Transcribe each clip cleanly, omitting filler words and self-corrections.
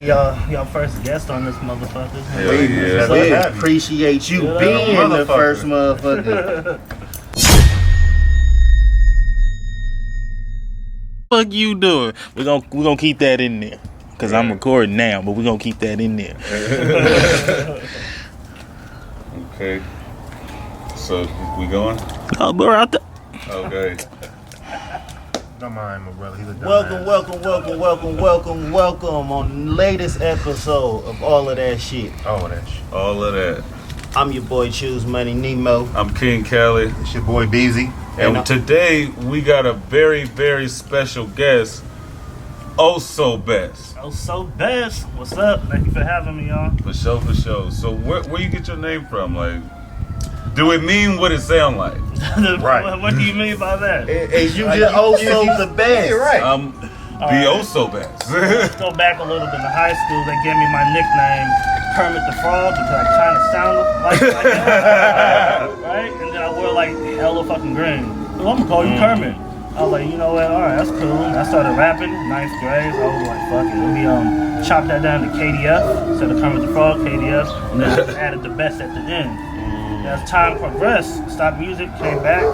Y'all first guest on this motherfucker. Hell yeah. We appreciate you being the first motherfucker. Fuck you doing? We gonna keep that in there. Cause I'm recording now, but we gonna keep that in there. Okay. So we going? Oh, bro, out there. Okay. Don't mind my brother. He's a welcome on the latest episode of All of That Shit. All of that. I'm your boy Choose Money Nemo. I'm King Cali. It's your boy Beezy. And today we got a very, very special guest. Oh so best. Oh, so best. What's up? Thank you for having me, y'all. For sure. So where you get your name from? Like, do it mean what it sound like? Right. What do you mean by that? Is you just also the best? Yeah, right. The oh so best. Let's go back a little bit. In high school, they gave me my nickname, Kermit the Frog, because I kind of sounded like that. Right? And then I wore like hella fucking green. So I'm gonna call you Kermit. I was like, you know what? All right, that's cool. And I started rapping, 9th grade. So I was like, fuck it. Let me chop that down to KDF instead of Kermit the Frog, KDF, and then I just added the best at the end. As time progressed, stopped music, came back.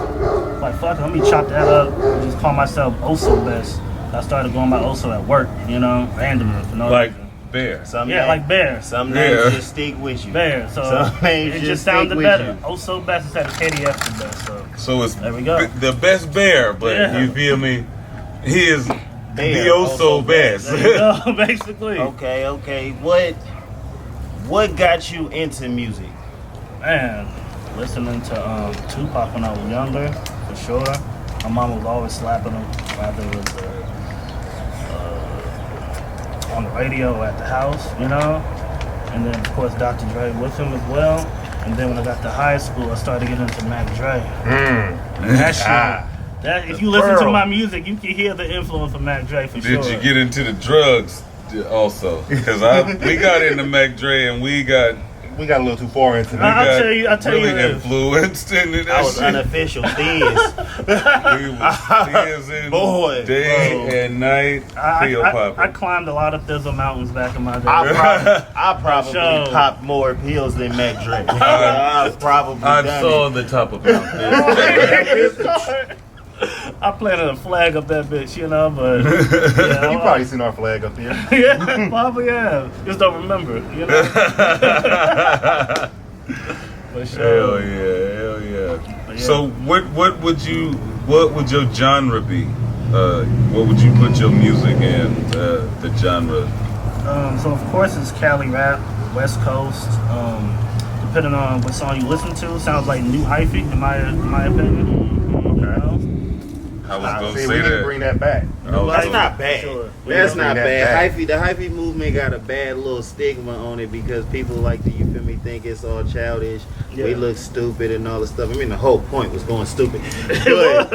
Like, fuck it, let me chop that up and just call myself Oso Best. I started going by Oso at work, you know, randomly for no like reason. Bear. Like Bear. Some names just stick with you. Bear. So some names it just sounded with better. you. Oso Best instead of KDF the best. So it's there we go. The best bear, but you feel me? He is Bear, the Oso best. There you go, basically. Okay. What got you into music? Man, listening to Tupac when I was younger, for sure. My mom was always slapping him, whether it was on the radio or at the house, you know. And then, of course, Dr. Dre with him as well. And then when I got to high school, I started getting into Mac Dre. That shit. That if you listen to my music, you can hear the influence of Mac Dre for sure. Did you get into the drugs also? Because we got into Mac Dre and we got a little too far into that. I'll tell you really this. influenced into that I was shit. unofficial Thiz. We was thizzing day and night. I climbed a lot of Thizzle mountains back in my day. I probably popped more pills than Mac Dre. I've saw the top of Mount I planted a flag up that bitch, you know, but yeah, you probably seen our flag up there. Yeah, probably have. Just don't remember, you know. For sure. Hell yeah. So what would your genre be? What would you put your music in? The genre. So of course it's Cali rap, West Coast. Depending on what song you listen to, sounds like new hyphy in my opinion. I was gonna say we need to bring that back. That's not bad. Sure. That's not bad. The hyphy movement got a bad little stigma on it because people like to, you feel me, think it's all childish. Yeah. We look stupid and all this stuff. I mean, the whole point was going stupid.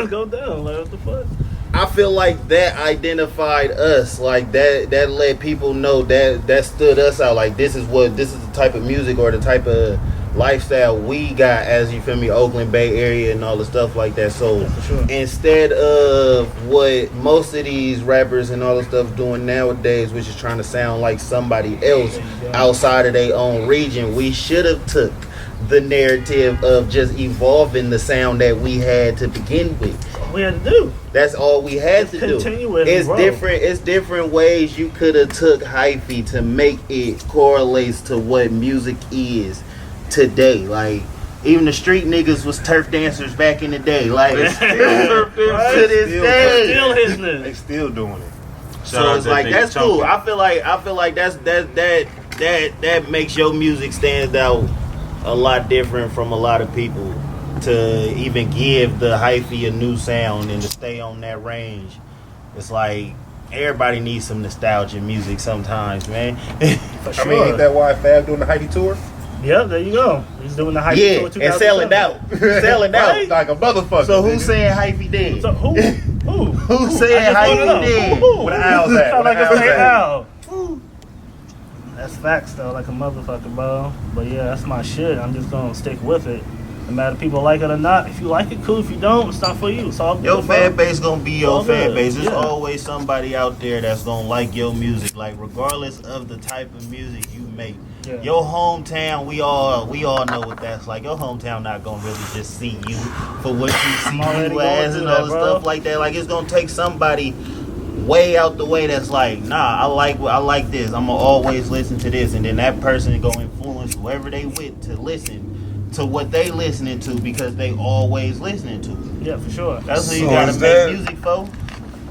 Go down, like what the fuck? I feel like that identified us, like that let people know that stood us out. Like this is the type of music or the type of lifestyle we got as, you feel me, Oakland Bay area and all the stuff like that. So instead of what most of these rappers and all the stuff doing nowadays, which is trying to sound like somebody else outside of their own region, we should have took the narrative of just evolving the sound that we had to begin with. That's all we had to do. That's all we had to do. It's different ways you could have took hyphy to make it correlates to what music is today. Like, even the street niggas was turf dancers back in the day. Like, to this day, still hitting it. They still doing it. So it's like that's cool. I feel like that makes your music stand out a lot different from a lot of people. To even give the hyphy a new sound and to stay on that range, it's like everybody needs some nostalgia music sometimes, man. For sure. I mean, ain't that why Fab doing the hyphy tour? Yeah, there you go. He's doing the hyphy tour 2007. And selling out. Selling out. Right? Like a motherfucker. So who's saying hyphy dead? So who? Who's saying hyphy dead? Where the owl's at? Sound like a fake owl. That's facts though, like a motherfucker, bro. But yeah, that's my shit. I'm just gonna stick with it. No matter if people like it or not. If you like it, cool. If you don't, it's not for you. It's all good. Your fan base gonna be your All fan good, base. There's yeah. always somebody out there that's gonna like your music. Like regardless of the type of music you make. Yeah. Your hometown, we all know what that's like. Your hometown not gonna really just see you for what you see already you going as through and that, all the bro. stuff like that. Like it's gonna take somebody way out the way that's like, nah, I like this. I'm gonna always listen to this, and then that person gonna influence whoever they with to listen to what they listening to because they always listening to it. Yeah, for sure. That's what you So gotta is make that- music for.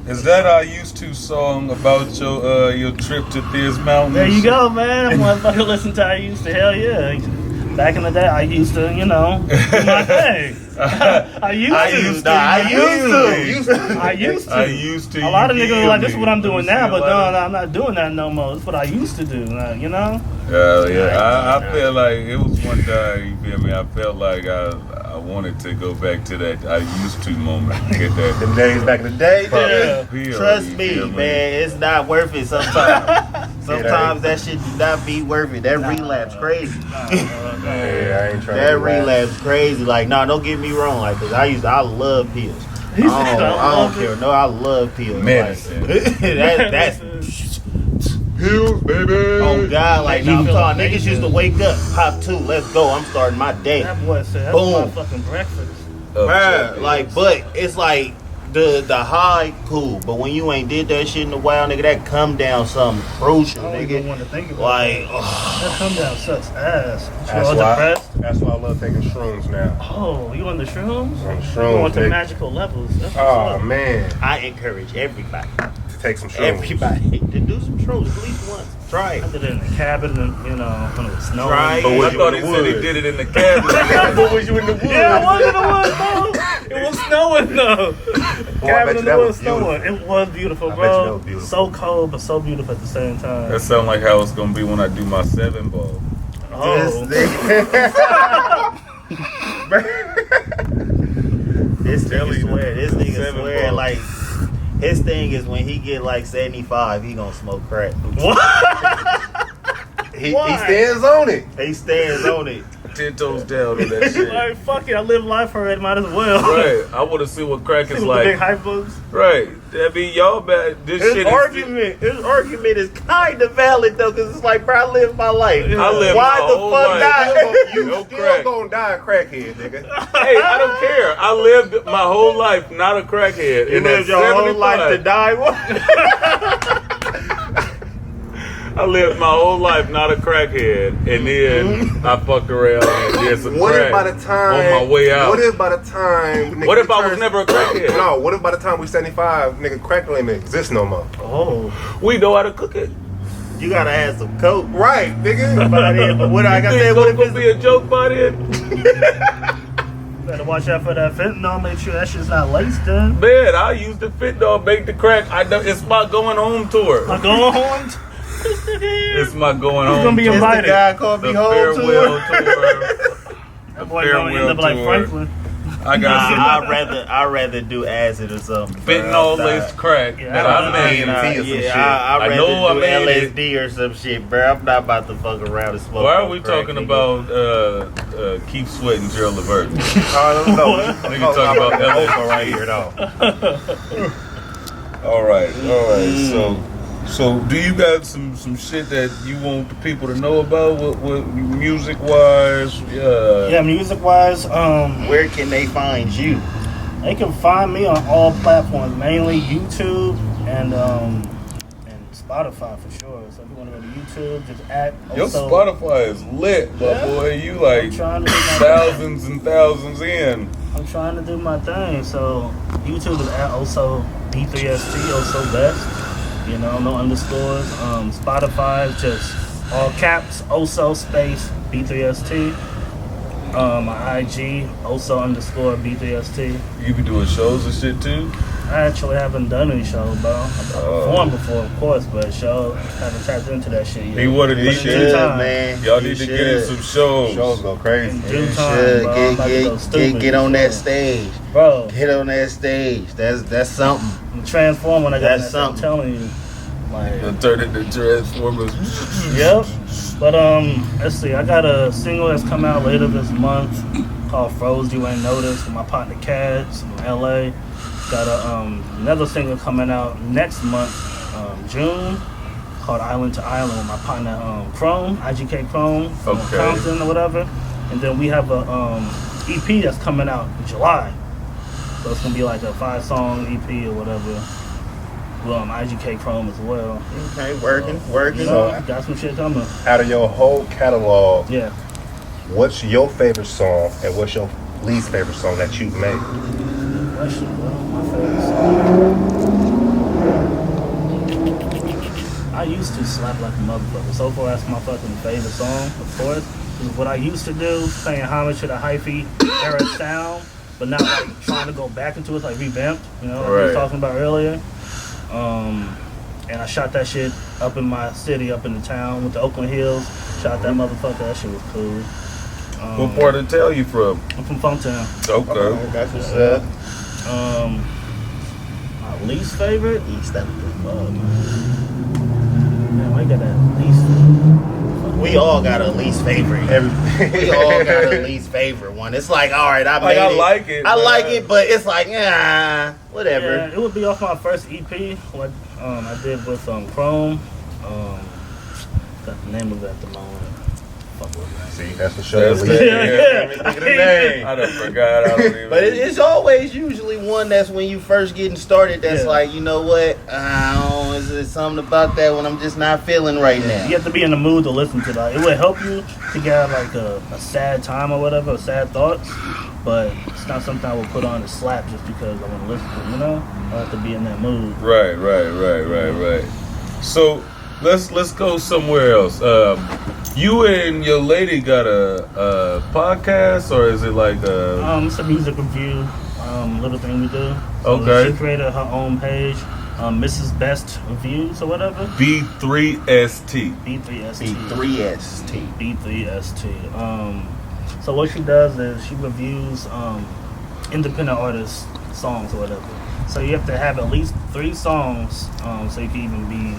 Is that I Used To song about your trip to Thiers Mountain? There you go, man. Motherfucker listen to I Used To. Hell yeah. Back in the day, I used to, do my thing. I used to. I used to. A lot of you niggas are feel like, this is me? what I'm doing You now, see but a lot no, I'm not doing that no more. It's what I used to do, you know? Yeah. I feel like it was one time, you feel me? I felt like I wanted to go back to that I used to moment. Get that. Them days back in the day. Yeah. feel, Trust you me, feel man, it's not worth it sometimes. Sometimes that shit do not be worth it. That relapse crazy. Yeah, I ain't trying That to relapse crazy. Like, nah, don't get me wrong. Like, cause I love pills. He said, I don't care. No, I love pills. Medicine. Like, that's Pills, baby. oh God. Like, He nah, I'm feel talking. Niggas amazing. used to wake up, pop two, let's go. I'm starting my day. That boy said, that's Boom. my fucking breakfast. Bruh, like, but it's like the high cool, but when you ain't did that shit in a while, nigga, that come down something crucial, I don't even nigga. want to think about Like, that. That come down sucks ass. You That's all why, depressed? that's why I love taking shrooms now. Oh, you on the shrooms? On the You shrooms, want the nigga. magical levels. That's what's Oh up. man, I encourage everybody, to take some shrooms. everybody to do some shrooms at least once. Try I it. did it in the cabin, and when it was snowing. Try it. But I was you thought in he the said he woods? did it in the cabin. But was you in the woods? Yeah, I was in the woods, though. It was snowing, though. Boy, I Cabin bet in you the that woods was snowing. beautiful. It was beautiful, I bet you that bro. was beautiful. So cold, but so beautiful at the same time. That sound like how it's gonna be when I do my 7 ball. Oh, This nigga Telling you, swear. This nigga 7 swear ball. like his thing is when he get like 75, he gonna smoke crack. what? He Why? stands on it. He stands on it. 10 toes down on that shit. Like, fuck it, I live life already, might as well. Right. I want to see what crack See is what the big like. hype books. Right. I mean, y'all bad. This His shit argument is kind of valid though, cause it's like, bro, I live my life. I live Why my the whole fuck life. not? You No still crack. gonna die a crackhead, nigga. Hey, I don't care. I lived my whole life not a crackhead. You And lived at your whole life to 75, die. I lived my whole life not a crackhead, and then I fucked around and did some What crack if by the time on my way out. What if by the time nigga, What if we I was turn- never a crackhead? No, what if by the time we 75, nigga, crack don't even exist no more? Oh. We know how to cook it. You gotta have some coke. Right, nigga. But what I You gotta think say, it's what if gonna be it's a joke by then? Better watch out for that fentanyl. Make sure that shit's not laced in. Man, I used to fentanyl, make the crack. It's my going home tour. I'm going home. This nigga here. It's my going He's home gonna be tour. the invited. guy called me The home farewell to? tour. That boy gonna end up farewell like tour. Franklin. I got I'd rather do acid or something. bro. fentanyl I'm laced crack Yeah, that I I made. DMT or some shit. I'd I rather know I do made it. LSD or some shit, bro. I'm not about to fuck around and smoke. Why are no we crack, talking nigga. about Keep Sweating Gerald Levert? Nigga talking about Oprah right here, though. All right. So do you got some shit that you want the people to know about? What music wise? Yeah, music wise, Where can they find you? they can find me on all platforms, mainly YouTube and Spotify for sure. So if you want to go to YouTube, just add. Your also, Spotify is lit, my Yeah. boy. You like I'm trying to do my thousands and thousands in. I'm trying to do my thing. So YouTube is at also B3ST, also best. You know, no underscores. Spotify is just all caps, also space B3ST. My IG also underscore B3ST. You be doing shows and shit too. I actually haven't done any shows, bro. I've performed before, of course, but show haven't tapped into that shit yet. He wanted You these But in should, due shit. time. man. Y'all You need to should. get in some shows. Shows go crazy. In due You time, should. bro. I'm about to go stupid. Get on that So, stage. bro. Get on that stage. That's something. I'm transformed when I got That's that. I'm something. telling you, like. And turn it into Transformers. Yep. But let's see. I got a single that's come out later this month. called Froze You Ain't Noticed with my partner Cats from LA. Got another single coming out next month, June, called Island to Island with my partner Chrome, IGK Chrome from Compton or whatever. And then we have a EP that's coming out in July. So it's gonna be like a 5-song EP or whatever. Well, IGK Chrome as well. Okay, working. So, got some shit coming. Out of your whole catalog, Yeah. what's your favorite song and what's your least favorite song that you've made? Question, bro. My favorite song. I used to slap like a motherfucker. So far, that's my fucking favorite song, of course. What I used to do, paying homage to the hyphy era sound, but not like trying to go back into it, like revamped, you know, like we were talking about earlier. And I shot that shit up in my city, up in the town with the Oakland Hills. Shot that motherfucker, that shit was cool. What part of town you from? I'm from Funktown. Okay. That's what's up. My least favorite? East up. Man, why you got that least? We all got a least favorite. We all got a least favorite one. It's like, all right, I made I it. like it. I like it, but it's like, whatever. Yeah, it would be off my first EP, what I did with Chrome. Got the name of it at the moment. Fuck with that. See, that's the show. That's that the- we- Yeah. Think of the name. I done forgot. I don't even. But it's always usually one that's when you first getting started. That's Yeah. like, you know what? Is there something about that when I'm just not feeling right now? You have to be in the mood to listen to that. It would help you to get like a sad time or whatever, or sad thoughts. But it's not something I would put on to slap just because I want to listen to it, you know? I have to be in that mood. Right. So let's go somewhere else. You and your lady got a podcast, or is it like a? It's a music review, little thing we do. So Okay. She created her own page, Mrs. Best Reviews or whatever. B3ST. B3ST. B3ST. B3ST. So what she does is she reviews independent artists' songs or whatever. So you have to have at least 3 songs so you can even be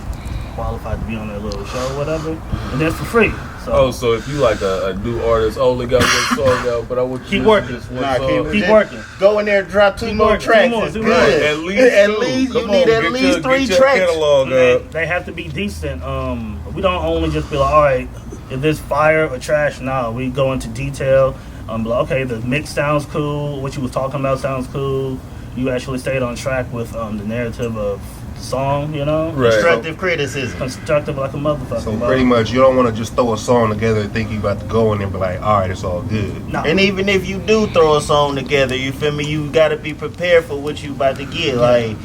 qualified to be on that little show or whatever. And that's for free. So So if you like a new artist, only got one song out, but I want you Keep to working. listen to this one Nah, song. keep working. Go in there and drop 2 Keep more working, tracks. 2 more, It's 2 good. more. At least At two. least you Come need on, at get least your- 3 get your tracks. catalog up. They have to be decent. We don't only just be like, all right, if this fire or trash, nah, we go into detail. Like, okay, the mix sounds cool. What you was talking about sounds cool. You actually stayed on track with the narrative of the song, you know? Right. Constructive criticism. Constructive like a motherfucker. So bro. pretty much, you don't want to just throw a song together and think you about to go in and be like, all right, it's all good. Nah. And even if you do throw a song together, you feel me, you gotta be prepared for what you about to get. Like,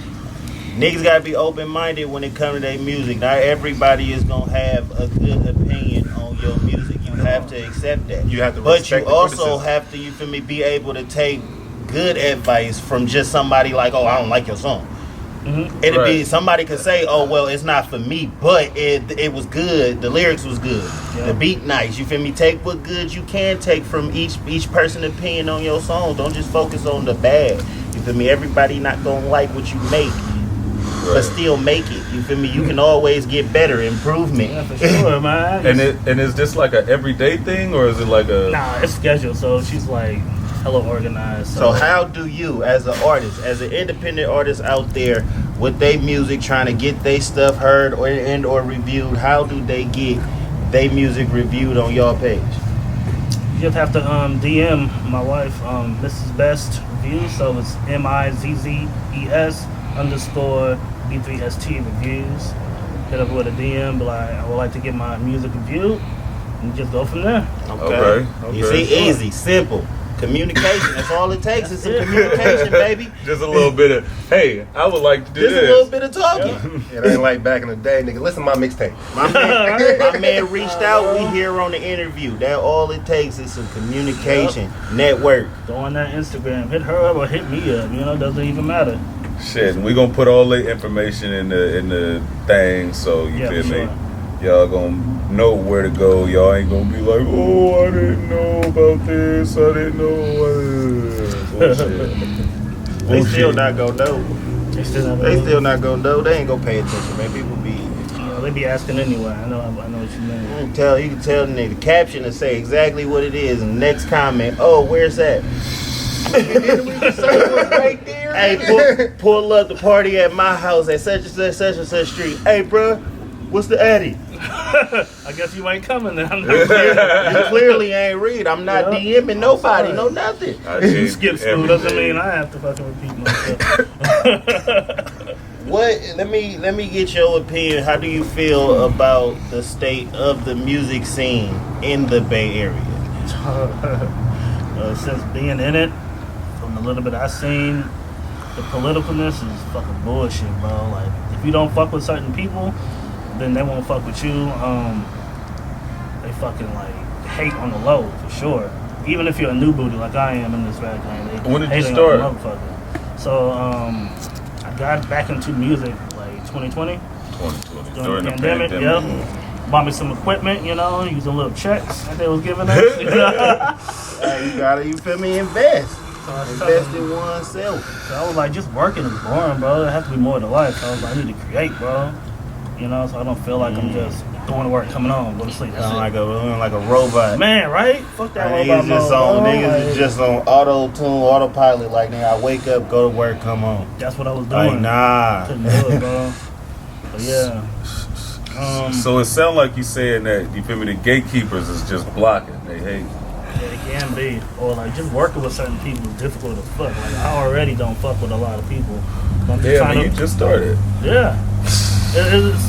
niggas gotta be open-minded when it comes to their music. Not everybody is gonna have a good opinion on your music. You have to accept that. You have to But respect you the also criticism. have to, you feel me, be able to take good advice from just somebody like, oh, I don't like your song. Mhm. It'd be Right. somebody could say, "Oh well, it's not for me," but it was good. The lyrics was good. Yeah. The beat nice. You feel me? Take what good you can take from each person's opinion on your song. Don't just focus on the bad. You feel me? Everybody not gonna like what you make, but still make it. You feel me? You can always get better, improvement. Yeah, for sure, man. And is this like a everyday thing, or is it like a? Nah, it's scheduled, so she's like hella organized. So how do you, as an artist, as an independent artist out there with their music, trying to get their stuff heard or reviewed, how do they get their music reviewed on your page? You just have to DM my wife, Mrs. Best Reviews, so it's MIZZES_B3ST Reviews. Hit up with a DM, be like, I would like to get my music reviewed, and just go from there. Okay. You see, easy, simple. Communication, that's all it takes. It's some communication, baby. Just a little bit of, hey, I would like to do Just this. a little bit of talking. It ain't like back in the day, nigga. Listen to my mixtape. My man reached out. We here on the interview. That all it takes is some communication, network. Go on that Instagram, hit her up or hit me up. You know, doesn't even matter. Shit, we gonna put all the information in the thing, so you Yeah, feel for me? sure. Y'all gonna know where to go. Y'all ain't gonna be like, oh, I didn't know about this. I didn't know. Bullshit. They still Bullshit. not gonna know. They still They still not gonna know. They ain't gonna pay attention, man. People be they be asking anyway. I know what you mean. You can tell the nigga caption and say exactly what it is. And next comment, oh, where's that? Right there. Hey, pull up the party at my house at such and such street. Hey, bro, what's the Addy? I guess you ain't coming then. You clearly ain't read. I'm not DMing nobody, no nothing. You skip school doesn't mean I have to fucking repeat myself. What? Let me get your opinion. How do you feel about the state of the music scene in the Bay Area? Since being in it, from the little bit I seen, the politicalness is fucking bullshit, bro. Like, if you don't fuck with certain people, then they won't fuck with you. They fucking like hate on the low for sure. Even if you're a new booty like I am in this rap game, they When did you hating start? on the motherfucker. So I got back into music like 2020 during the pandemic. Yep. Bought me some equipment, using little checks that they was giving us. Hey, you gotta, you feel me? Invest. Invest in oneself. So I was like, just working is boring, bro. It has to be more to life. So I was like, I need to create, bro. So I don't feel like I'm just doing the work, coming on, go to sleep. That's Sound like a robot. Man, right? Fuck that robot Niggas is just on auto-tune, autopilot. Like, nigga, I wake up, go to work, come on. That's what I was doing. Like, nah. Couldn't do it, bro. But yeah. So it sounds like you saying that, you feel me, the gatekeepers is just blocking. They hate. It can be. Or like just working with certain people is difficult as fuck. Like I already don't fuck with a lot of people. I'm just trying you just started. Yeah.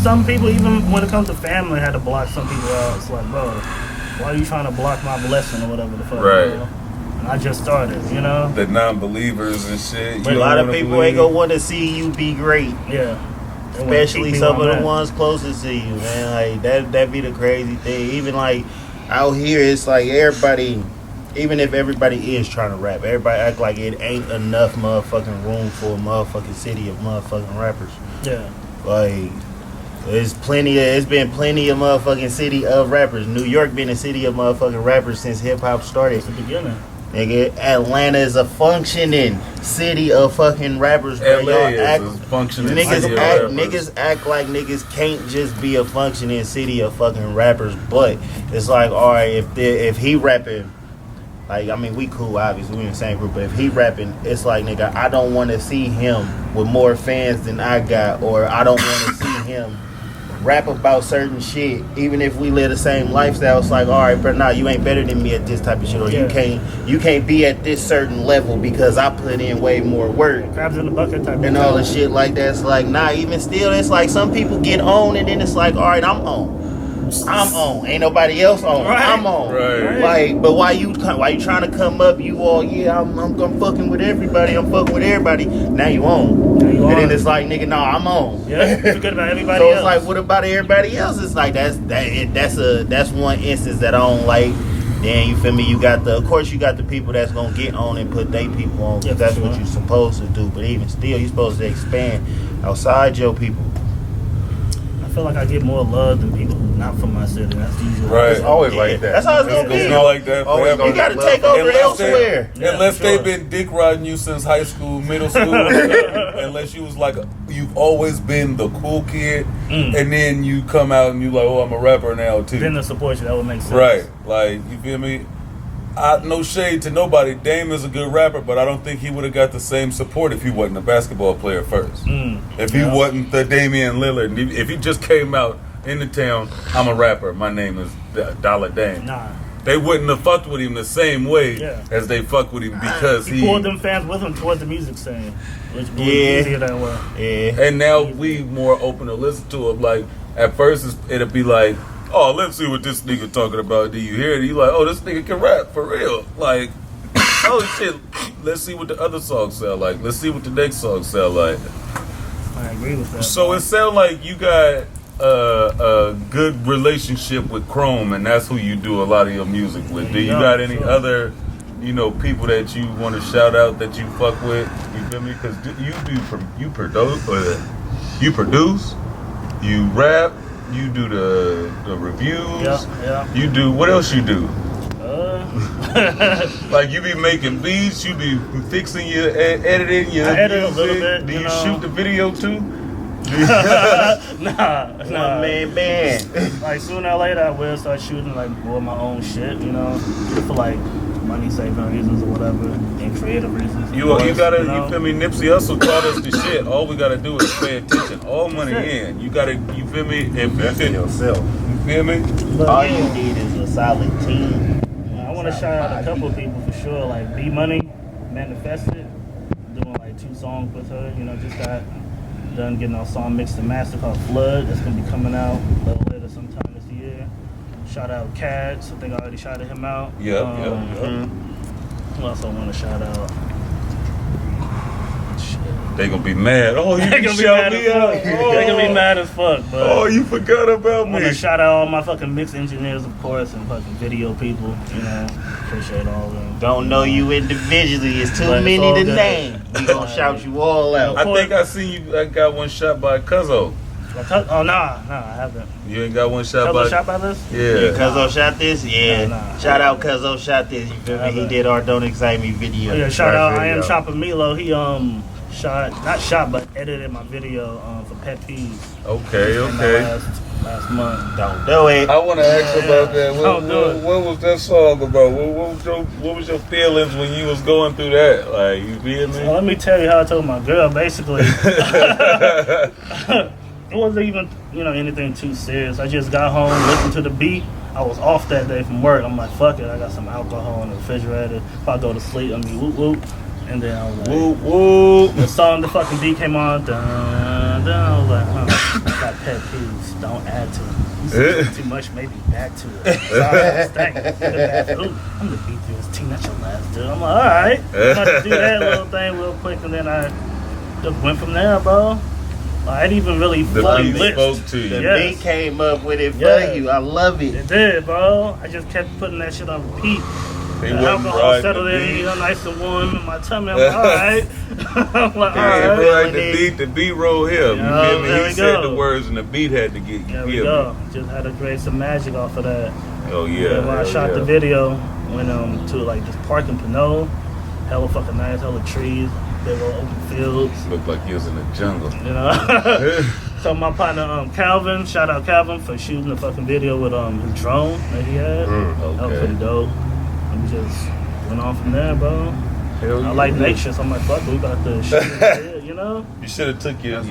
Some people, even when it comes to family, had to block some people out. It's like, bro, why are you trying to block my blessing or whatever the fuck? Right. And I just started, The non-believers and shit. But a lot of people ain't gonna want to see you be great. Yeah. Especially some of the ones closest to you, man. Like that be the crazy thing. Even like out here, it's like everybody, even if everybody is trying to rap, everybody act like it ain't enough motherfucking room for a motherfucking city of motherfucking rappers. Yeah. Like it's been plenty of motherfucking city of rappers. New York been a city of motherfucking rappers since hip hop started. It's the beginning. Nigga, Atlanta is a functioning city of fucking rappers. Bro. LA is a functioning city of rappers. Niggas act like niggas can't just be a functioning city of fucking rappers. But it's like, alright, if he rapping, like, I mean, we cool, obviously, we in the same group. But if he rapping, it's like, nigga, I don't want to see him with more fans than I got, or I don't want to see him rap about certain shit, even if we live the same lifestyle. It's like, all right, bro, nah, you ain't better than me at this type of shit, or you can't be at this certain level because I put in way more work. Crabs in the bucket type and all the shit like that. It's like, nah, even still, it's like some people get on, and then it's like, all right, I'm on. Ain't nobody else on. Right. I'm on. Right. Like, but why you trying to come up? You all, I'm fucking with everybody. I'm fucking with everybody. Now you on. Then it's like, nigga, no, I'm on. Yeah, forget about everybody so else. it's like, what about everybody else? It's like that's one instance that I don't like. Then you feel me? Of course you got the people that's gonna get on and put they people on. Yeah, That's what you're supposed to do. But even still, you're supposed to expand outside your people. I feel like I get more love than people who not from my city. That's usually Right. It's always like that. That's how it's gonna be. It's not like that Always forever. You gotta take over elsewhere. Unless they've been dick riding you since high school, middle school, unless you was like, you've always been the cool kid, and then you come out and you like, oh, I'm a rapper now too. Then the support you, that would make sense. Right. Like, you feel me? No shade to nobody. Dame is a good rapper, but I don't think he would have got the same support if he wasn't a basketball player first. If he wasn't the Damian Lillard, if he just came out in the town, I'm a rapper, my name is Dollar Dame. Nah. They wouldn't have fucked with him the same way as they fuck with him because he pulled them fans with him towards the music scene, which was easier that way. Yeah. And now we more open to listen to him. Like, at first it'll be like, oh, let's see what this nigga talking about. Do you hear it? You like, oh, this nigga can rap for real. Like, oh shit, let's see what the other songs sound like. Let's see what the next song sound like. I agree with that. So it sounds like you got a good relationship with Chrome, and that's who you do a lot of your music with. Do you got any other, people that you want to shout out that you fuck with? You feel me? Because you produce, you rap, you do the reviews. Yeah. You do what else you do? Like you be making beats, you be fixing your editing your I edit a music. little bit. Do you shoot the video too? Nah. One man band. Like sooner or later, I will start shooting like more of my own shit, you know, for like money saving reasons or whatever, and creative reasons. You gotta, you feel me? Nipsey Hussle taught us the shit. All we gotta do is pay attention. All money in. You gotta, you feel me? Invest in yourself. You feel me? But, All you need is a solid team. I want to shout out a couple of people for sure, like B Money, Manifested, doing like 2 songs with her. You know, just got done getting our song mixed and mastered called Flood. That's gonna be coming out a little later sometime this year. Shout out Cats. I think I already shouted him out. Yeah. Who else I want to shout out? They gonna be mad. Oh, you They didn't gonna be shout mad me as out. fuck. They gonna be mad as fuck. But Oh, you forgot about I want me. to shout out all my fucking mix engineers, of course, and fucking video people. You know, appreciate all of them. Don't know you individually. It's too But it's many all to good. name. We gonna shout you all out. I think I seen you. I got one shot by Cuzzo. Oh nah, I haven't. You ain't got one shot Couple by. shot by this? Yeah. Cuzzo shot this? Yeah. Nah. Shout out Cuzzo shot this. You feel me? He did our Don't Excite Me video. Oh, yeah, shout out. I am video. Chopper Milo. He not shot, but edited my video for Pet Peeves. Okay. in the last month. Don't do it. I want to ask about that. Don't do it. What was that song about? What was your feelings when you was going through that? Like, you feel me? Well, let me tell you how I told my girl. Basically, it wasn't even anything too serious. I just got home, listened to the beat. I was off that day from work. I'm like, fuck it. I got some alcohol in the refrigerator. If I go to sleep, I mean, whoop whoop. And then I was like, Whoop whoop. the song, the fucking beat came on. Dun, dun. I was like, I got pet peeves. Don't add to it. You said too much, maybe back to it. Sorry, I'm the B3ST, not your last dude. I'm like, all right. I'm about to do that little thing real quick, and then I just went from there, bro. I didn't even really The fully beat list. spoke to The you. Yes. beat came up with it for Yeah. you. I love it. It did, bro. I just kept putting that shit on repeat. They The wasn't alcohol right. settled The in, beat. nice and warm in my tummy. I'm like, all right. I'm like, all Yeah, right. right. The beat roll here. You Yeah, feel me? there He we said go. the words and the beat had to get. You There we feel go. me? Just had to create some magic off of that. Oh yeah. And when I hell shot yeah. the video, went to like this park in Pinot, hella fucking nice, hella trees, big old open fields, Looked like you was in the jungle. you know. So my partner Calvin, shout out Calvin for shooting the fucking video with his drone that he had. That was Okay. pretty dope. And we just went on from there, bro. Hell yeah. I like nature, so I'm like, fuck, we about to shoot it, you know. You should have took your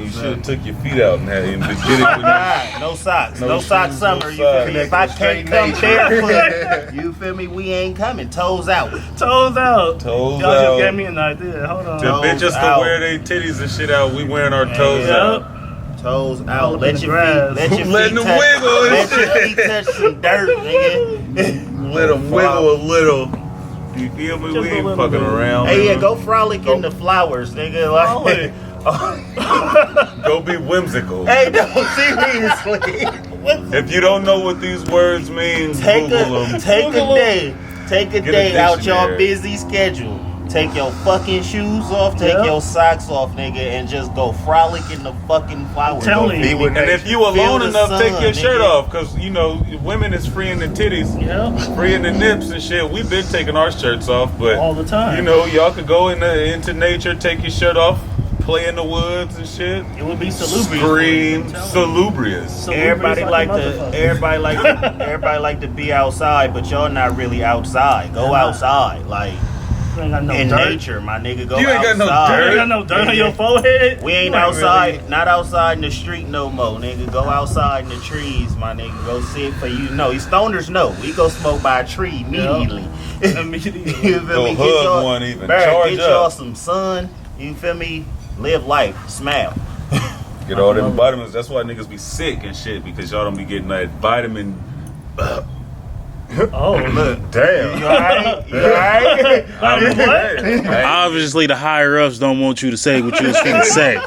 feet out and had him to get it. With No socks. No No socks shoes, summer. no You feel me? socks. If I can't Straight come nature. barefoot, you feel me? We ain't coming. Toes out. Toes out. Toes Y'all out. just gave me an idea. Hold on. the bitches can out. wear their titties and shit out. We wearing our toes Yep. out. Toes All out. up Let in the your grass. feet. Let your Letting feet them touch. wiggle and Let your shit. feet touch some dirt, nigga. Let them wiggle a little. You feel me? Just We a ain't little fucking bit. around. Hey, yeah, man. go frolic in the flowers, nigga. Like, Go be whimsical. hey, no, seriously. If you don't know what these words mean, Take Google them. a day. Take a Get a day out your dictionary. busy schedule. Take your fucking shoes off, take Yep. your socks off, nigga, and just go frolic in the fucking flowers. Tell Go me. be with And if you Feel alone the enough, take sun, your shirt nigga. off, cause you know women is freeing the titties, Yep. freeing the nips and shit. We've been taking our shirts off, but All the time. you know y'all could go into nature, take your shirt off, play in the woods and shit. It would be salubrious. Scream I'm telling you. salubrious. Salubrious Everybody a like to motherfucker. everybody like to be outside, but y'all not really outside. Go Yeah. outside, like You ain't got no in dirt. nature, my nigga. Go You ain't got outside. no You ain't got no dirt on your forehead. We ain't You outside, really- not outside in the street no more, nigga. Go outside in the trees, my nigga. Go sit for you. No, you stoners know. We go smoke by a tree immediately. Immediately. You feel Go me? hug one even. Bruh, Charge get y'all up. some sun. You feel me? Live life. Smile. Get all them vitamins. That's why niggas be sick and shit, because y'all don't be getting that vitamin. Oh, look. Damn. You alright? You alright? What? Obviously, the higher ups don't want you to say what you was finna say,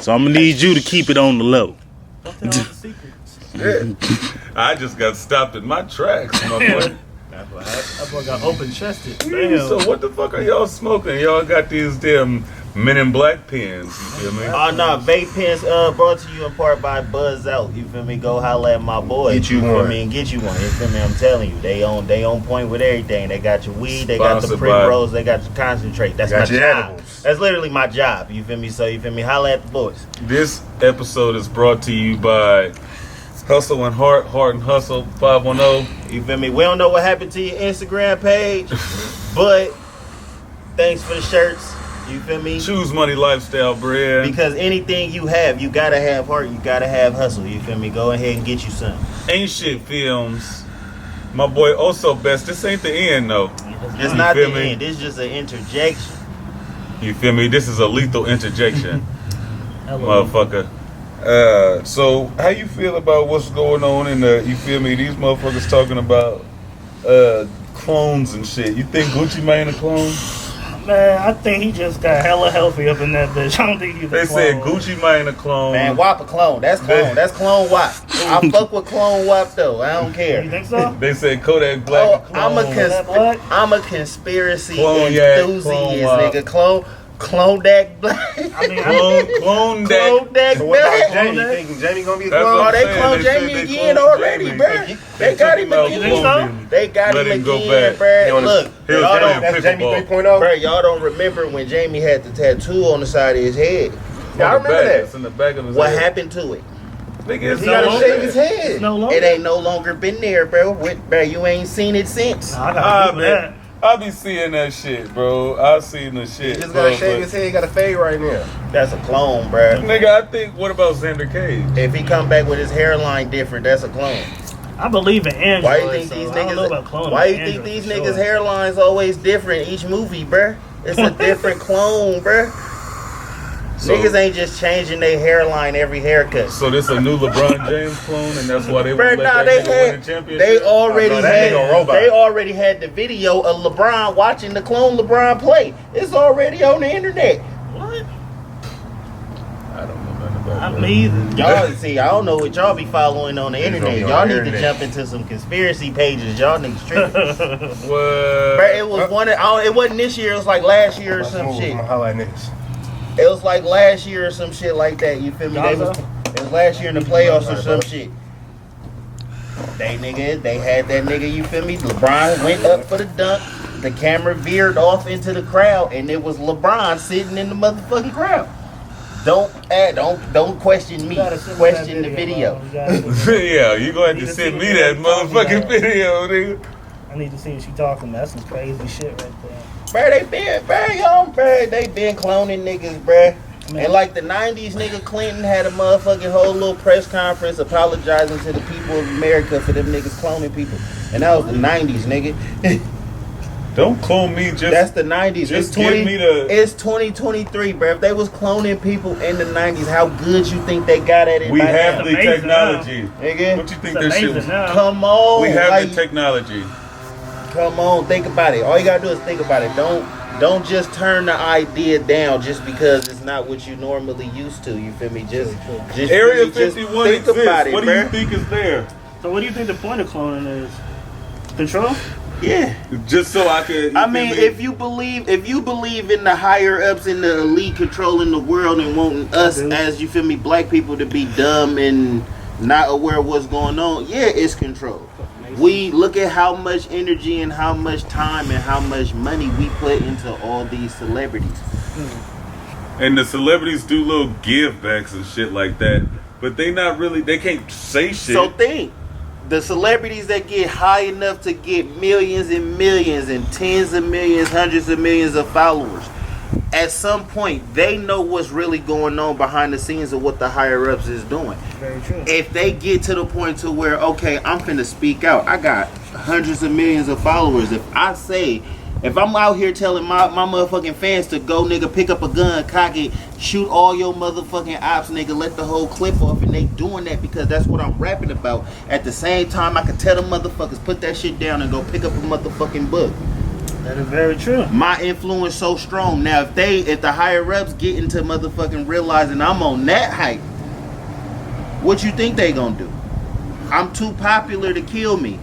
so I'm gonna need you to keep it on the low. Don't tell all the secrets. I just got stopped in my tracks, my boy. That boy got open chested. So Damn. what the fuck are y'all smoking? Y'all got these damn Men in Black pens, you feel me? Oh no, vape pens brought to you in part by Buzz Out. You feel me? Go holla at my boy. Get you feel one. me? And get you one. You feel me? I'm telling you, they on point with everything. They got your weed, they got the Sponsored pre by- rolls, they got your concentrate. That's my Got your job. edibles. That's literally my job. You feel me? So you feel me? Holla at the boys. This episode is brought to you by Hustle and Heart, Heart and Hustle 510. You feel me? We don't know what happened to your Instagram page, but thanks for the shirts. You feel me? Choose Money Lifestyle brand. Because anything you have, you gotta have heart, you gotta have hustle. You feel me? Go ahead and get you some. Ain't Shit Films. My boy Also Best. This ain't the end though. It's You not the feel me? end. This is just an interjection. You feel me? This is a lethal interjection, Hello. motherfucker. So how you feel about what's going on in the? You feel me? These motherfuckers talking about clones and shit. You think Gucci Mane a clone? Man, I think he just got hella healthy up in that bitch. I don't think he's a They clone. said Gucci Mane a clone. Man, WAP a clone. That's clone. That's clone WAP. I fuck with clone WAP though. I don't You care. think so? They said Kodak Black Oh, a clone. I'm a conspiracy Clone Yak, enthusiast, clone WAP. nigga. Clone that black. I mean, Clone that. Clone that So what about black. Jamie? You think Jamie gonna be a That's clone? Oh, what they I'm cloned saying. Jamie They again cloned already, Jamie. bruh. They got took him out, again. think so? cloned him. They got Let him him go again, back. bruh. He on Look, He was y'all playing don't, That's Jamie pickleball. 3.0. bruh, y'all don't remember when Jamie had the tattoo on the side of his head. Yeah, I On the remember back. that. It's in the back of his What head. happened to it? Nigga, it's He no gotta longer shave his there. head. it's no longer. It ain't no longer been there, bro. Bruh, you ain't seen it since. Nah, I Ah, gotta do that. man. I be seeing that shit, bro. I seen the shit. He just bro, gotta shave but- his head. He got a fade right now. That's a clone, bruh. Nigga, I think, what about Xander Cage? If he come back with his hairline different, that's a clone. I believe in Android. Why you think so these I don't know about niggas? cloning Why you Android think these for niggas' sure. hairlines always different each movie, bruh? It's a different clone, bruh. So- Niggas ain't just changing their hairline every haircut. So this a new LeBron James clone, and that's why they Bruh, won't let nah, that they nigga win had, the championship? they already Oh, no, that had, nigga a robot. they already had the video of LeBron watching the clone LeBron play. It's already on the internet. What? I don't know nothing about I'm that. neither. Y'all see, I don't know what y'all be following on the It's internet. gonna be Y'all on the need to internet. jump into some conspiracy pages. Y'all niggas tripping. What? Bruh, it was one. It wasn't this year. It was like last year or some shit. I'm gonna highlight niggas. It was like last year or some shit like that. You feel me? It was last year in the playoffs or some shit. They had that nigga. You feel me? LeBron went up for the dunk. The camera veered off into the crowd, and it was LeBron sitting in the motherfucking crowd. Don't question me. You gotta send me Question that the video. bro. You gotta send me Yeah, you gonna have Need to to send see me what that they talking motherfucking about. video, nigga. I need to see what she talking about. That's some crazy shit right there. Bruh, they been cloning niggas, bruh. And like the 90s, nigga, Clinton had a motherfucking whole little press conference apologizing to the people of America for them niggas cloning people. And that was the 90s, nigga. Don't clone me. Just That's the 90s. just give me the- It's 2023, bruh. If they was cloning people in the 90s, how good you think they got at it? we by have now? the amazing technology. Nigga, Don't you think It's that shit amazing was? now. come on. We have like, the technology. Come on, think about it. All you gotta do is think about it. Don't just turn the idea down just because it's not what you normally used to. You feel me? Just Area really just 51 think exists. about it, What do you bruh. think is there? So what do you think the point of cloning is? Control? Yeah. Just so I could. I mean, if you believe in the higher ups in the elite controlling the world and wanting us do. as you feel me, black people to be dumb and not aware of what's going on, yeah, it's control. We look at how much energy and how much time and how much money we put into all these celebrities. And the celebrities do little give backs and shit like that, but they not really. They can't say shit. So think, the celebrities that get high enough to get millions and millions and tens of millions, hundreds of millions of followers, at some point they know what's really going on behind the scenes of what the higher ups is doing. Very true. If they get to the point to where, okay, I'm finna speak out, I got hundreds of millions of followers. If I'm out here telling my motherfucking fans to go, nigga, pick up a gun, cock it, shoot all your motherfucking ops, nigga, let the whole clip off, and they doing that because that's what I'm rapping about. At the same time, I can tell them motherfuckers, put that shit down and go pick up a motherfucking book. That is very true. My influence so strong. Now, if the higher ups get into motherfucking realizing I'm on that hype, what you think they gonna do? I'm too popular to kill me.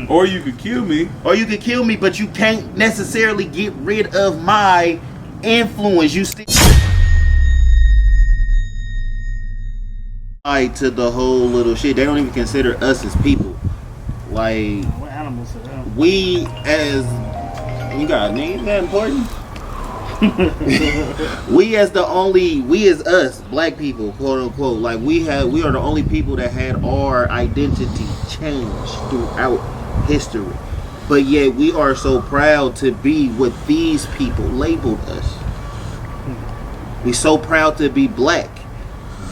or you could kill me. Or you could kill me, but you can't necessarily get rid of my influence. You see, like to the whole little shit. They don't even consider us as people. Like What animals are them? we as you got name that important. we as us black people, quote unquote, like we are the only people that had our identity changed throughout history, but yet we are so proud to be what these people labeled us. We so proud to be black.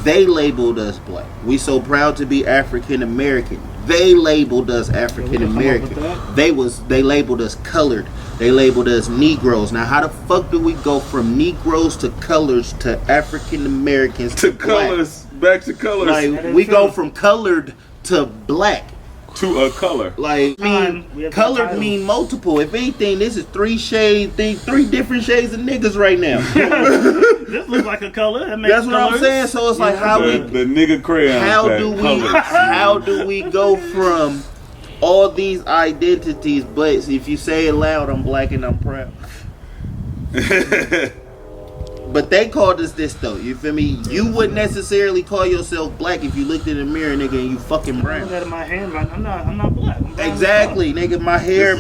They labeled us black. We so proud to be African American. They labeled us African American. They labeled us colored. They labeled us Negroes. Now, how the fuck do we go from Negroes to colors to African Americans to black? Colors, back to colors. Like we go from colored to black. To a color. Like colored mean multiple. If anything, this is three different shades of niggas right now. This looks like a color. That's what I'm saying. So it's like how the nigga crayon. How do we go from all these identities? But if you say it loud, I'm black and I'm proud. But they called us this though. You feel me? You wouldn't necessarily call yourself black if you looked in the mirror, nigga, and you fucking brown. Look at my hand right now. I'm not black. I'm brown. Exactly, nigga. My hair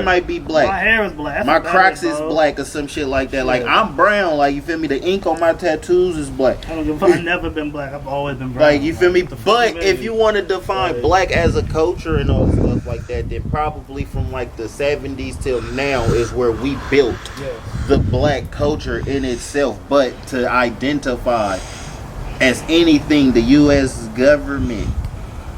might be black. My hair is black. That's My what that Crocs is dog. black or some shit like that. Yeah. Like I'm brown. Like you feel me? The ink on my tattoos is black. I don't give a fuck. I've never been black. I've always been brown. Like you feel me? What the fuck But you if mean? you want to define black as a culture and all stuff like that, then probably from like the 70s till now is where we built the black culture in itself. But to identify as anything the U.S. government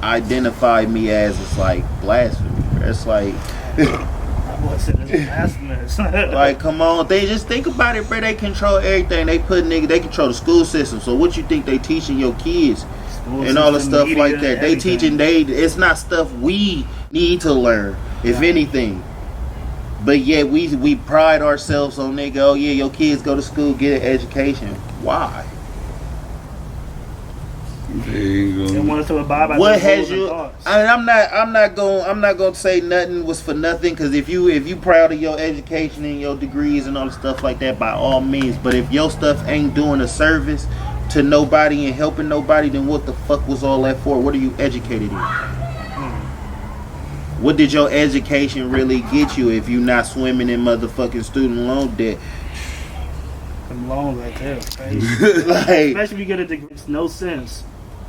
identified me as, it's like blasphemy. It's like I wasn't blasphemous. like, come on, they just think about it, bro. They control everything. They control the school system. So what you think they teaching your kids and all the stuff media, like that? They everything. it's not stuff we need to learn, if anything. But yet we pride ourselves on, nigga, oh yeah, your kids go to school, get an education. Why? They want us to abide by What their has rules and you? thoughts. I'm not going to say nothing was for nothing, because if you proud of your education and your degrees and all the stuff like that, by all means. But if your stuff ain't doing a service to nobody and helping nobody, then what the fuck was all that for? What are you educated in? What did your education really get you if you not swimming in motherfucking student loan debt? Them loans right there, crazy. Like, Especially if you get a degree, it's no sense.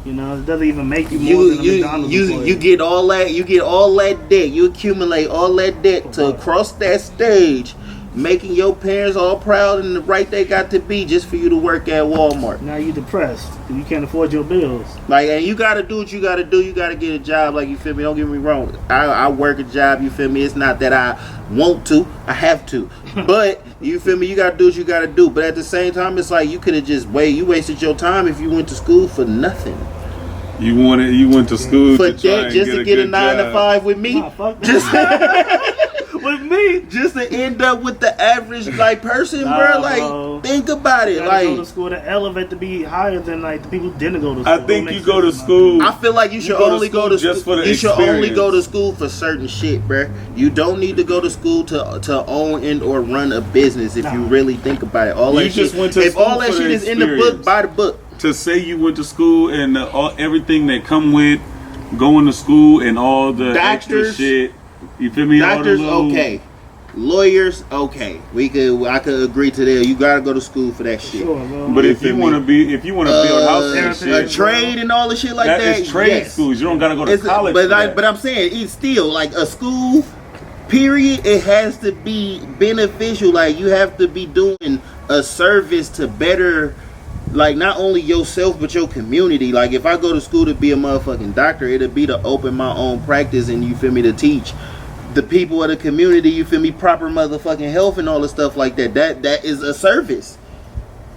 You know, it doesn't even make you more than a McDonald's employee. you get all that debt, you accumulate all that debt to cross that stage, making your parents all proud and the right they got to be just for you to work at Walmart. Now you depressed because you can't afford your bills. Like, and you gotta do what you gotta do. You gotta get a job. Like, you feel me? Don't get me wrong. I work a job. You feel me? It's not that I want to. I have to. But you feel me? You gotta do what you gotta do. But at the same time, it's like you could have just waited. You wasted your time if you went to school for nothing. You went to school For to try that, and just to get a good 9 to job. 5 with me. Nah, fuck Just with me. just to end up with the average like person, bro. Like, bro. think about it. You gotta go to Like, school to elevate to be higher than like the people who didn't go to school. I think you go to school. I feel like you should go to only go school to just for the you should only go to experience. school for certain shit, bruh. You don't need to go to school to own and or run a business if you really think about it. All You that just shit, went to if school all that for shit the is in the book, experience. buy the book. To say you went to school and everything that come with going to school and all the extra Doctors- shit. You feel me? All the Doctors, little- okay. Lawyers, okay. I could agree to that. You gotta go to school for that shit. Sure, bro. But You if feel you me? want to build houses and therapy, a shit, trade and all the shit like that, that is trade yes. schools. You don't gotta go to It's- college. But for that. I'm saying it's still like a school. Period. It has to be beneficial. Like, you have to be doing a service to better, like, not only yourself but your community. Like, if I go to school to be a motherfucking doctor, it'll be to open my own practice and, you feel me, to teach the people of the community, you feel me, proper motherfucking health and all the stuff like that. That is a service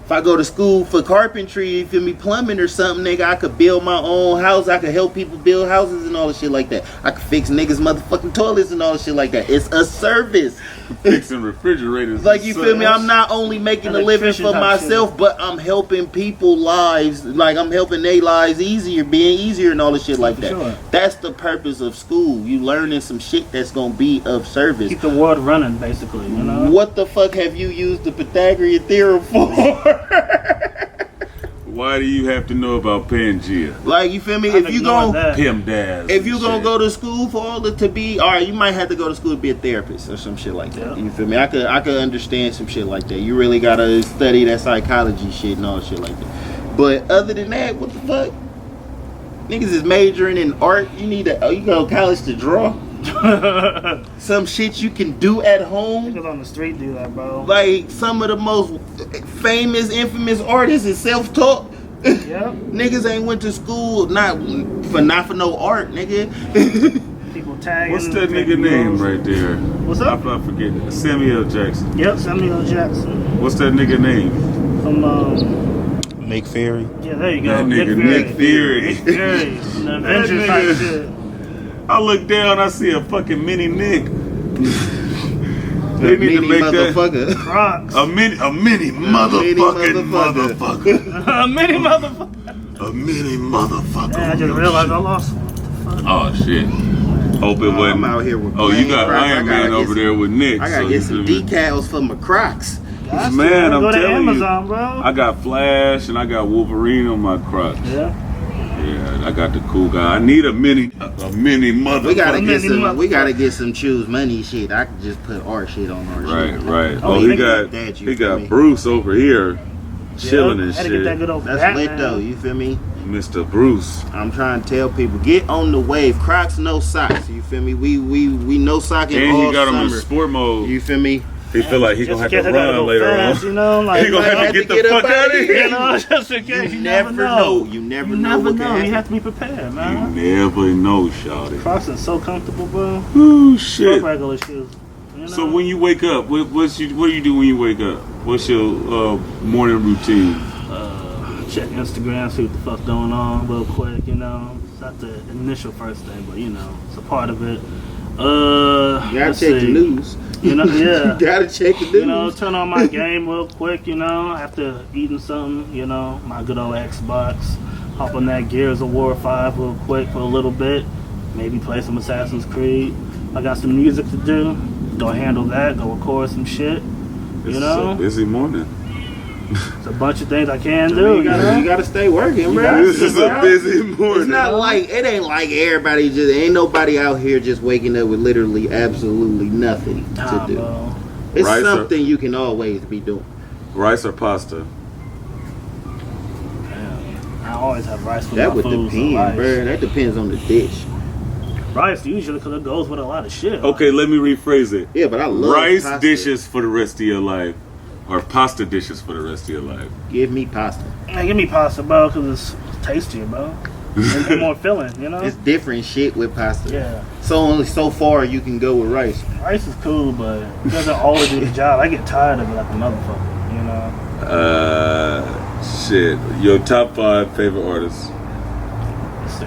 If I go to school for carpentry, you feel me, plumbing or something, nigga, I could build my own house. I could help people build houses and all the shit like that. I could fix niggas' motherfucking toilets and all the shit like that. It's a service. Fixing refrigerators. Like, you feel me? I'm not only making a living for myself, but I'm helping people lives. Like, I'm helping their lives easier, being easier and all the shit like that. Sure. That's the purpose of school. You learning some shit that's gonna be of service. Keep the world running, basically, you know? What the fuck have you used the Pythagorean theorem for? Why do you have to know about Pangea? Like, you feel me? I'm If you ignoring gon' that. PEMDAS. if you and gonna shit. go to school for all the to be, all right, you might have to go to school to be a therapist or some shit like that. Yeah. You feel me? I could understand some shit like that. You really gotta study that psychology shit and all shit like that. But other than that, what the fuck? Niggas is majoring in art. You need to you go to college to draw. Some shit you can do at home. Niggas on the street do that, bro. Like some of the most famous, infamous artists is self-taught. Yep. Niggas ain't went to school not for no art, nigga. People tagging. What's that making nigga name videos. right there? What's up? I forget. Samuel Jackson. Yep, Samuel Jackson. What's that nigga name? From, Nick Fury. yeah, there you go. That nigga Nick Fury. Nick Fury. From the Avengers type nigga. shit. I look down, I see a fucking mini Nick. They need to make that motherfucker. Crocs. a mini motherfucking motherfucker. A mini motherfucker. A mini motherfucker. Man, I just realized I lost one. Oh shit. Hope it wasn't. I'm out here with Oh, you plain got Crocs. I Iron gotta Man get over some- there with Nick. I gotta so get you some feel me? decals for my Crocs. Guys, Man, I'm go to telling Amazon, you. bro. I got Flash and I got Wolverine on my Crocs. Yeah. Yeah, I got the cool guy. I need a mini motherfucker. We gotta Mini get some. We motherfucker. gotta get some choose money shit. I can just put our shit on our Right, shit. right. Oh, Oh, you he think got that, you he feel got me? Bruce over here chilling and Had to get that shit. good old That's Batman. lit though. You feel me? Mr. Bruce. I'm trying to tell people get on the wave. Crocs, no socks. You feel me? We no socking And all he got him in summer. sport mode. You feel me? He feel like he Just gonna in have to case I gotta run go later fast, on. you know, like He gonna might have to have get to the get up fuck out out of of here. here. You know, just in case. You never know. You never You know never what know. can You happen. have to be prepared, man. You never know, shawty. Crocs are so comfortable, bro. Ooh, Fuck shit. regular shoes. You know? So when you wake up, what do you do when you wake up? What's your morning routine? Check Instagram, see what the fuck's going on real quick, you know. It's not the initial first thing, but you know, it's a part of it. You gotta let's check the see. news. You know, yeah. You gotta check the news. You know, turn on my game real quick, you know, after eating something, you know, my good old Xbox. Hop on that Gears of War 5 real quick for a little bit. Maybe play some Assassin's Creed. I got some music to do. Go handle that, go record some shit. It's You know? a busy morning. It's a bunch of things I can I do. mean, You know? you gotta stay working, bro. got This is a busy morning. It's not like it ain't like everybody just ain't nobody out here just waking up with literally absolutely nothing Nah, to do. bro. It's Right, sir. something you can always be doing. Rice or pasta? Damn. I always have rice with That my would food. depend, rice. bro. That depends on the dish. Rice usually because it goes with a lot of shit. Okay, let me rephrase it. Yeah, but I love Rice pasta. dishes for the rest of your life, or pasta dishes for the rest of your life. Give me pasta. Man, give me pasta, bro, because it's tastier, bro. And more filling, you know? It's different shit with pasta. Yeah. So only so far you can go with rice. Rice is cool, but it doesn't always do the job. I get tired of it like a motherfucker, you know? Shit. Your top 5 favorite artists? Let's see.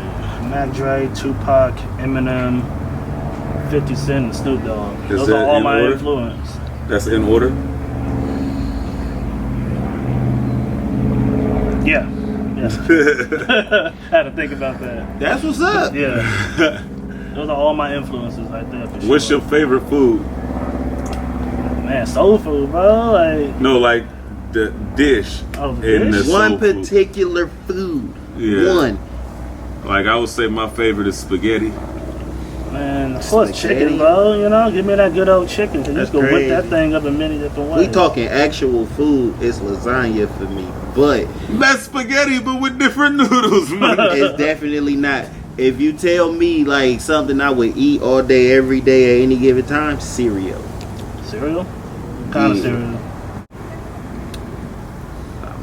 Mac Dre, Tupac, Eminem, 50 Cent, and Snoop Dogg. Is Those that are all in my order? influence. That's in order? Yeah. Yeah. Had to think about that. That's what's up. Yeah. Those are all my influences right there for sure. What's your favorite food? Man, soul food, bro. Like, No, like the dish. Oh, the in dish? the One soul food. particular food. Yeah. One. Like I would say my favorite is spaghetti. man, of course, Spaghetti. chicken, bro. You know, give me that good old chicken. Cause you That's just go whip that crazy. thing up in many different ways. We talking actual food. It's lasagna for me, but That's spaghetti, but with different noodles, man. it's definitely not. If you tell me like something I would eat all day, every day, at any given time, cereal. Cereal? What kind of Yeah. cereal?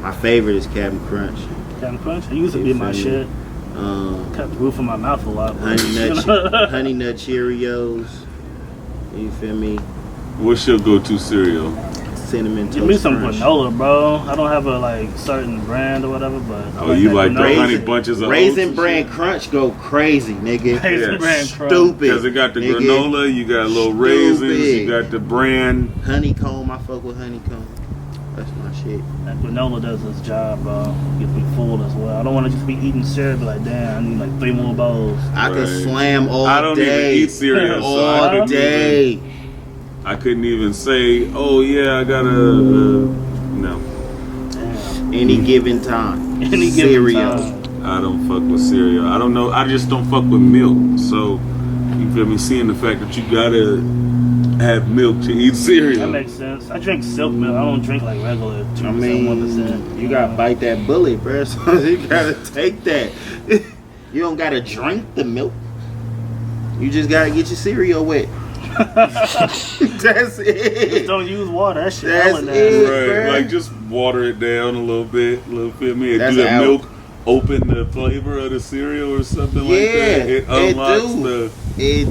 My favorite is Captain Crunch. Captain Crunch? It used to be my shit. Cut the roof of my mouth a lot. Bro. Honey Nut Cheerios. You feel me? What's your go-to cereal? cinnamon toast Give me some crunch. granola, bro. I don't have a like certain brand or whatever, but I Oh, you that like the granola honey shit. bunches of Raisin oats Bran and shit? Crunch go crazy, nigga. Raisin Yeah. Bran Crunch. Stupid. Because it got the nigga. granola, you got little raisins, Stupid. you got the bran. Honeycomb. I fuck with honeycomb. That's my shit. That granola does its job, bro. Gets me full as well. I don't want to just be eating cereal, be like, damn, I need like 3 more bowls. I could Right. slam all I don't day. even eat cereal, so I all couldn't day. I couldn't even say, oh yeah, I got a no. Damn. Any given time. Any Cereal. given time. I don't fuck with cereal. I don't know. I just don't fuck with milk. So you feel me? Seeing the fact that you gotta have milk to eat cereal. That makes sense. I drink silk milk. I don't drink like regular 2%, I mean, 1%. you gotta bite that bullet, bro. So you gotta take that. You don't gotta drink the milk. You just gotta get your cereal wet. That's Just it. don't use water. That shit That's hella it. nasty. Right, bruh. like just water it down a little bit, feel me? And That's do the out. milk open the flavor of the cereal or something like Yeah, that? It it unlocks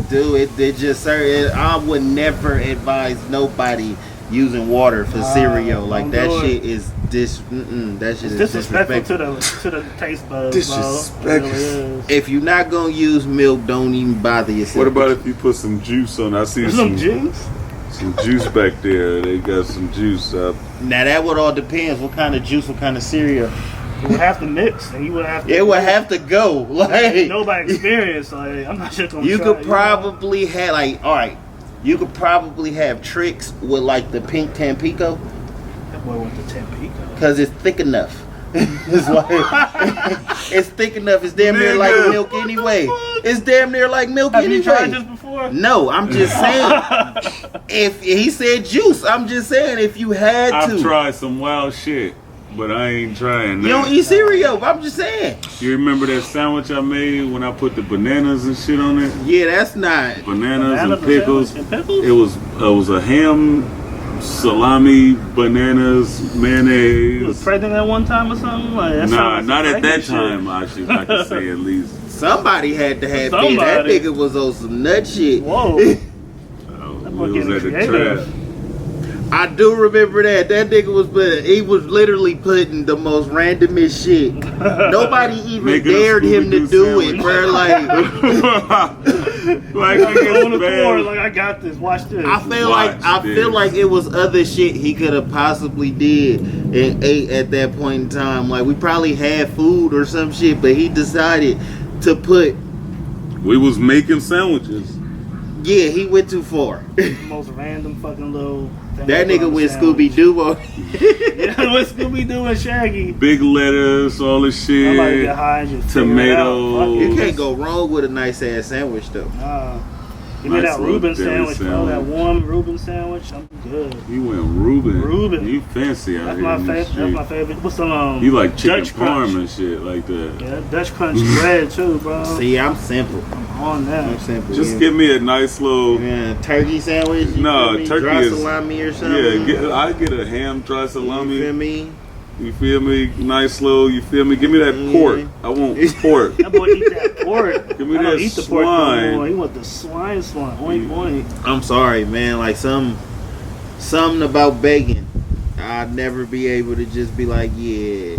do. It just certain. I would never advise nobody using water for cereal. Like don't that do it. shit is that shit It's is disrespectful disrespectful. to the taste buds, Disrespectful. bro. It really is. If you're not gonna use milk, don't even bother yourself. What about if you put some juice on? I see There's some juice. some juice back there. They got some juice up. Now that would all depends. What kind of juice? What kind of cereal? You would have to mix, and you would have to. It would have to go. Like Nobody experienced. Like I'm not just gonna. you try, could know? probably have like all right. You could probably have tricks with like the pink Tampico That boy went to Tampico. because it's thick enough. It's like it's thick enough. It's damn near like Nigga. milk anyway. It's damn near like milk Have you tried anyway. this before? No, I'm just saying. If he said juice, I'm just saying if you had to. I've tried some wild shit, but I ain't trying that. You don't eat cereal. I'm just saying. You remember that sandwich I made when I put the bananas and shit on it? Yeah, that's not. Bananas and Bananas pickles. and pickles? It was a ham, salami, bananas, You was mayonnaise. pregnant at one time or something? Like, that Nah, sounds not like at that pregnant time. I can say at least. Somebody had to have been. That Somebody. nigga was on some nut shit. shit. Whoa. We boy was getting at the creative. trap. I do remember that. That nigga he was literally putting the most randomest shit. Nobody even Making a dared him to Scooby-Doo do it, sandwich. bro. Like Like On the floor, bad. like I got this. Watch this. I feel Watch feel this. like it was other shit he could have possibly did and ate at that point in time. Like we probably had food or some shit, but he decided to put. We was making sandwiches. Yeah, he went too far. The most random fucking little thing. That to put nigga on a went sandwich. Scooby Doo. Yeah, what Scooby Doo and Shaggy. Big lettuce, all the I'm about to shit. get high and just figure it out. Fuck You it. can't go wrong with a nice ass sandwich though. Nah. Give me Nice that little Reuben deli sandwich, bro. That sandwich. warm Reuben sandwich. I'm good. You went Reuben. Reuben. You fancy out That's here my in the favorite. That's my street. favorite. What's some You like chicken Dutch parm crunch? and shit like that. Yeah, Dutch crunch bread too, bro. See, I'm simple. I'm on that. I'm simple. Just yeah. give me a nice little. Yeah, turkey sandwich. You No, feel me? turkey Dry is- salami or something. Yeah, I get a ham dry You feel salami. me? You feel me? Nice little. You feel me? Give me that Yeah. pork. I want pork. That boy eat that pork. Give me I don't that eat the pork no swine. more. He want the swine. Oink oink. I'm sorry, man. Like something about bacon. I'd never be able to just be like, yeah.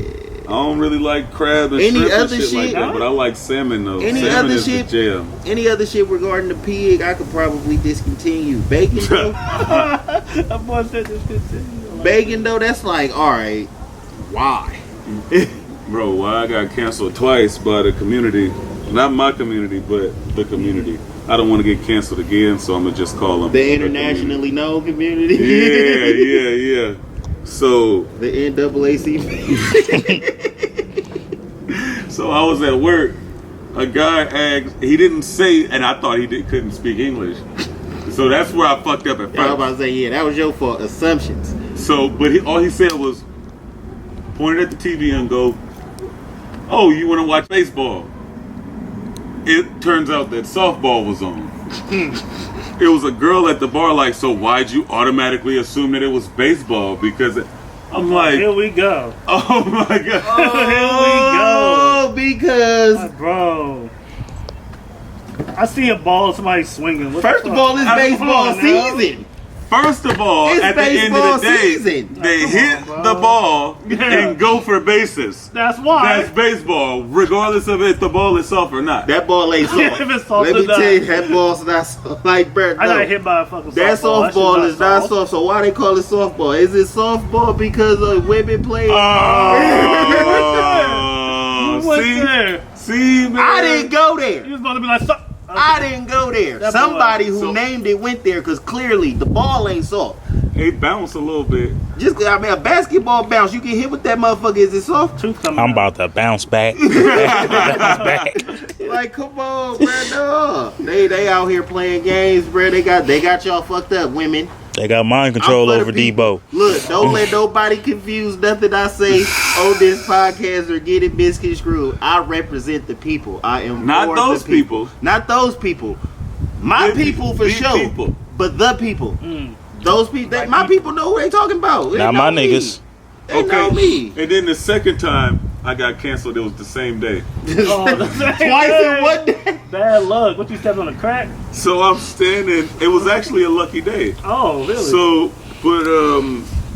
I don't really like crab and Any shrimp other and shit like shit? that, but I like salmon though. Any Salmon other is shit? the jam. Any other shit regarding the pig, I could probably discontinue. Bacon though, That boy said this shit. bacon though, that's like, all right, why? Bro, why I got canceled twice by the community. Not my community, but the community. I don't want to get canceled again, so I'm going to just call them The internationally known community. Yeah. So The NAACP. So I was at work. A guy asked. He didn't say, and I thought couldn't speak English. So that's where I fucked up at I was first. about to say, yeah, that was your fault. Assumptions. So, but all he said was pointed at the TV and go, "Oh, you want to watch baseball?" It turns out that softball was on. It was a girl at the bar like, "So why'd you automatically assume that it was baseball?" Because I'm like, Here we go. "Oh my god." Oh, because Like, bro. I see a ball, somebody swinging. What the first of fuck? all, it's Come baseball on now. season. First of all, It's at the end baseball of the day, season. they Come hit on, bro. the ball Yeah. and go for bases. That's why. That's baseball, regardless of if the ball is soft or not. That ball ain't Yeah, soft. if it's soft Let or me not. tell you, that ball's not soft. Like, bro, I got no. hit by a fucking That softball. softball is not soft. So why they call it softball? Is it softball because of women playing? Oh, You went there. see, man. I didn't go there. You was supposed to be like, I didn't go there. That Somebody boy- who So- named it went there because clearly the ball ain't soft. It bounced a little bit. Just, I mean, a basketball bounce, you can hit with that motherfucker. Is it soft? tooth coming I'm out. about to bounce back. Bounce back. Like, come on, bro. No. They out here playing games, bro. They got y'all fucked up, women. They got mind control I'm for over the people. Debo. Look, don't let nobody confuse nothing I say on this podcast or get it misconstrued. I represent the people. I am Not for those the people. people. Not those people. My The people for the sure. people. But the people. Those people. My people know who they talking about. They Not know my me. niggas. They know me. And then the second time I got canceled, it was the same day. Oh, the same Twice day. in one day. Bad luck. What, you stepped on a crack? So I'm standing. It was actually a lucky day. Oh, really?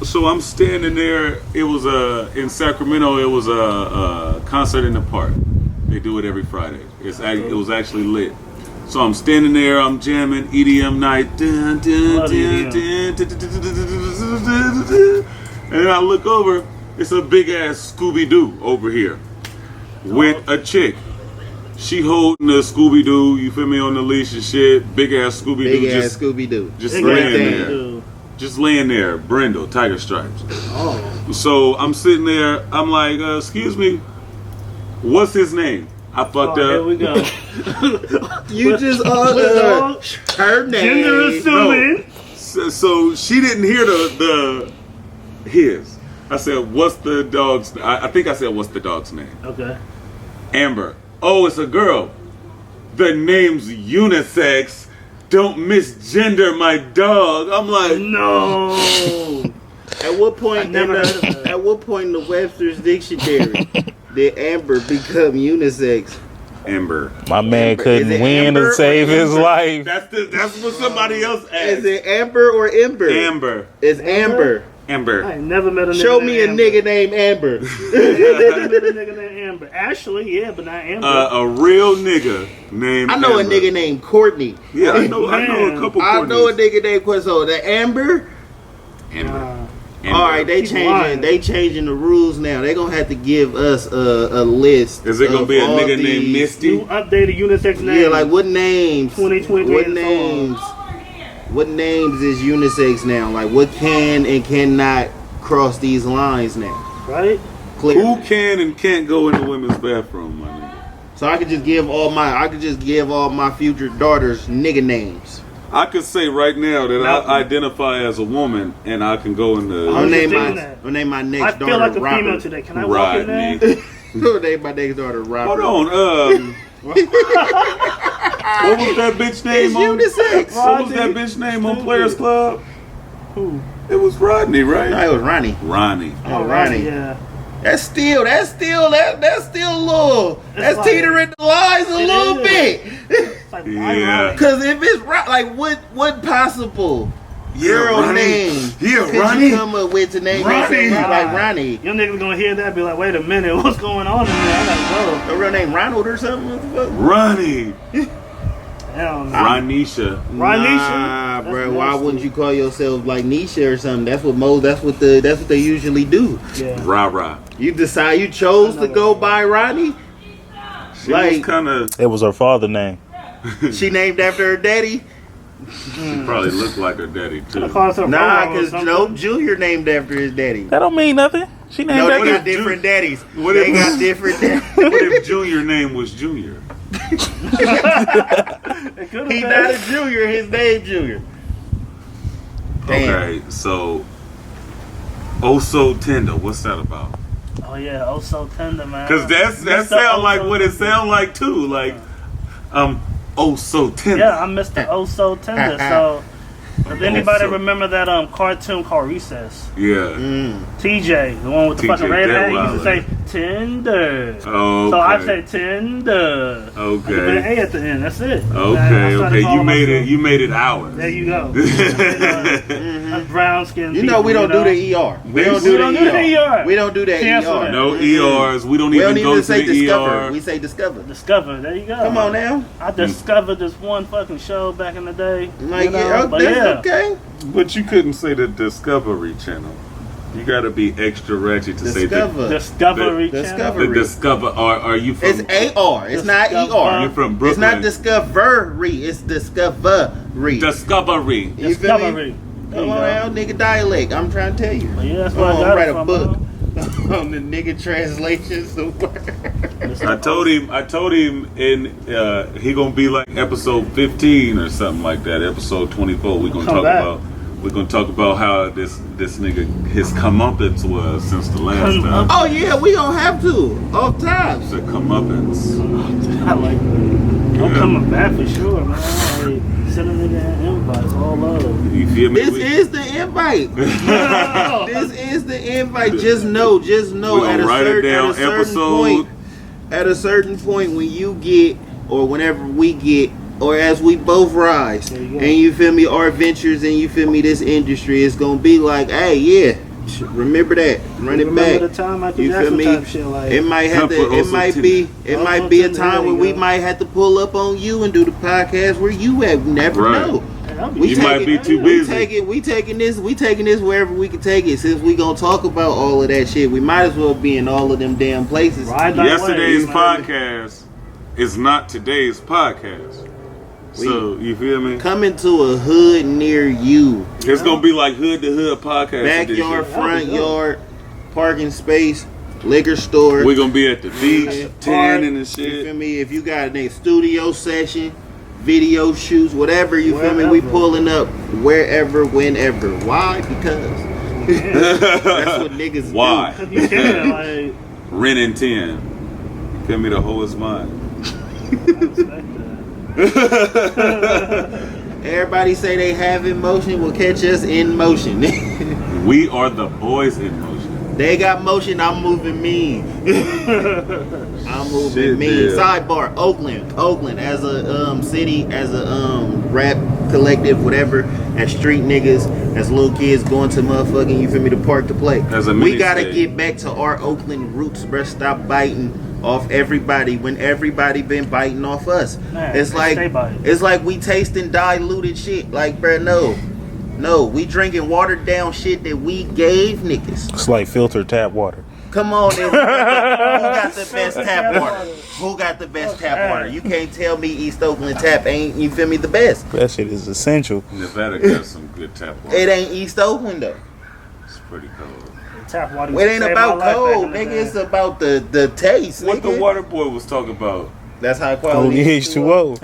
So I'm standing there. It was in Sacramento. It was a concert in the park. They do it every Friday. It was actually lit. So I'm standing there. I'm jamming EDM night. Dun, dun, Love dun, EDM. dun, dun, dun, dun, dun, dun, dun, dun, dun. And then I look over. It's a big ass Scooby Doo over here with a chick. She holding the Scooby Doo. You feel me, on the leash and shit. Big ass Scooby Doo. Big ass Scooby Doo. Just Big laying ass there. dude. Just laying there, Brindle, Tiger Stripes. Oh. So I'm sitting there, I'm like, excuse me, what's his name? I fucked Here up. we go. You just her name. Gender assuming. So she didn't hear the his. I said, what's the dog's I think I said, what's the dog's name? Okay. Amber. Oh, it's a girl. The name's unisex. Don't misgender my dog. I'm like, No. At what point? I never heard of that. At what point in the Webster's dictionary did Amber become unisex? Amber. My man Amber. couldn't Is it win Amber to or save his Amber? life. That's what somebody else asked. Is it Amber or Ember? Amber. It's Amber. Amber. I ain't never met a nigga Show me a named nigga named Amber. Amber. Never met a nigga named Amber. Ashley, yeah, but not Amber. A real nigga named I know Amber. a nigga named Courtney. Yeah, I know a Man. couple I know a Courtneys. nigga named Courtney. So the Amber. Amber. All right, they Keep lying. changing the rules now. They gonna have to give us a list. Is it gonna of be a all nigga named these- Misty? New updated unisex name. Yeah, like what names? 2023 What and so on. names? What names is unisex now? Like what can and cannot cross these lines now? Right? Clear. Who can and can't go in the women's bathroom, my nigga? So I could just give all my future daughters nigga names. I could say right now that Malcolm. I identify as a woman and I can go in I'm I'll the just name thinking my that. I'll name my I next feel daughter like a female Robert. today. Can I walk in there? Rodney. I'll name my next daughter Robert. Hold on. What was that bitch name It's on? unisex. What was that bitch name on Players Club? Who? It was Rodney, No, right? it was Ronnie. Ronnie. Oh, Ronnie. Yeah. That's still a little. That's like- teetering the lines a It little is. bit. It's like, why Yeah. Ronnie? Cause if it's right, like what possible girl Ronnie. name Yeah, could Ronnie. you come up with to name Ronnie. yourself like Ronnie? Your niggas gonna hear that and be like, wait a minute, what's going on in there? I'm like, A real name Ronald or something? What the fuck? Ronnie. whoa, hell no. Ronisha. Ronisha? Nah, That's bro. Why nasty. wouldn't you call yourself like Nisha or something? That's what they usually do. Yeah. Rah-rah. You chose to go by Ronnie. She Like- was kind of, It was her father name. She named after her daddy. she probably looked like her daddy I too. call herself Nah, Roro or because something. Junior named after his daddy. That don't mean nothing. She named No, that they got bitch. different daddies. What They if- got different daddies. What if Junior name was Junior? It could've He been. not a junior. His name Junior. Damn. Okay, so Oh So Tender, what's that about? Oh yeah, oh so tender, man. Because that Mr. sound like Oh So what it sound like too. Like, oh so tender. Yeah, I'm Mr. Oh So Tender. So, does anybody So- remember that cartoon called Recess? Yeah. Mm. TJ, the one with the TJ fucking red hat, he used to say, Detweiler. Tinder. Oh, So I okay. say Tinder. I Okay. put an A at the end. That's it. Okay. You made it ours. There you go. I'm brown skinned. You know we don't do the ER. We don't do the ER. We don't do that Cancel ER. it. No ERs. We don't We don't even go even to say the discover. ER. We say discover. Discover. There you go. Come on now. I discovered this one fucking show back in the day. Like, you know, yeah, but that's okay. But you couldn't say the Discovery Channel. You gotta be extra ratchet to say Discover. Discovery the Channel. Discover. Are you from? It's AR. It's not ER. You're from It's Brooklyn. not discovery. It's discovery. Discovery. You feel me? Discovery. There Come you on go. now, nigga dialect. I'm trying to tell you. But yeah, that's I'm where I gonna got write it a from, book bro. on the nigga translations of words. I told him in he gonna be like episode 15 or something like that. Episode 24. We're gonna talk about how this nigga his comeuppance was since the last time. Oh yeah, we gonna have to. Off tops. The comeuppance. I like that. I'm coming back for sure, man. Like, sending nigga invites all love. You feel me? This is the invite. This is the invite. Just know We gonna write it down. At a certain point when you get, or whenever we get, or as we both rise, There you go. and you feel me, our ventures, and you feel me, this industry is gonna be like, hey, yeah, remember that, run it back. Remember the time Michael You feel Jackson me? type shit, like, It might have to. It might be. It might be a time when we might have to pull up on you and do the podcast where you at. Never Right. know. You might be too busy. We taking this wherever we can take it. Since we gonna talk about all of that shit, we might as well be in all of them damn places. Ride that Yesterday's wave, man. podcast is not today's podcast. So you feel me? Coming to a hood near you. It's gonna be like hood to hood podcast. Backyard, edition. front yard, parking space, liquor store. We're gonna be at the beach, Yeah. tanning and You feel shit. me? If you got a studio session, video shoots, whatever, you feel me? We Wherever. pulling up wherever, whenever. Why? Because that's what niggas Why? You can, like, Ren and 10. Feel me? The whole is mine. respect that. Everybody say they have emotion. Will catch us in motion. We are the boys in motion. They got motion. I'm moving mean. I'm moving Shit, mean. yeah. Sidebar: Oakland as a city, as a rap collective, whatever. As street niggas, as little kids going to motherfucking, you feel me, the park to play. As a We mini gotta state. get back to our Oakland roots, bruh. Stop biting off everybody when everybody been biting off us. Man, It's like stay biting. it's like we tasting diluted shit. Like, bruh, no, we drinking watered down shit that we gave niggas. It's like filtered tap water. Come on, then. Who got the best tap water? Who got the best tap water? You can't tell me East Oakland tap ain't, you feel me, the best. That shit is essential. Nevada got some good tap water. It ain't East Oakland though. It's pretty cold. Tap water. It ain't saved about my life cold, back in the nigga. day. It's about the taste, What the nigga. water boy was talking about? That's high Only quality. H2O.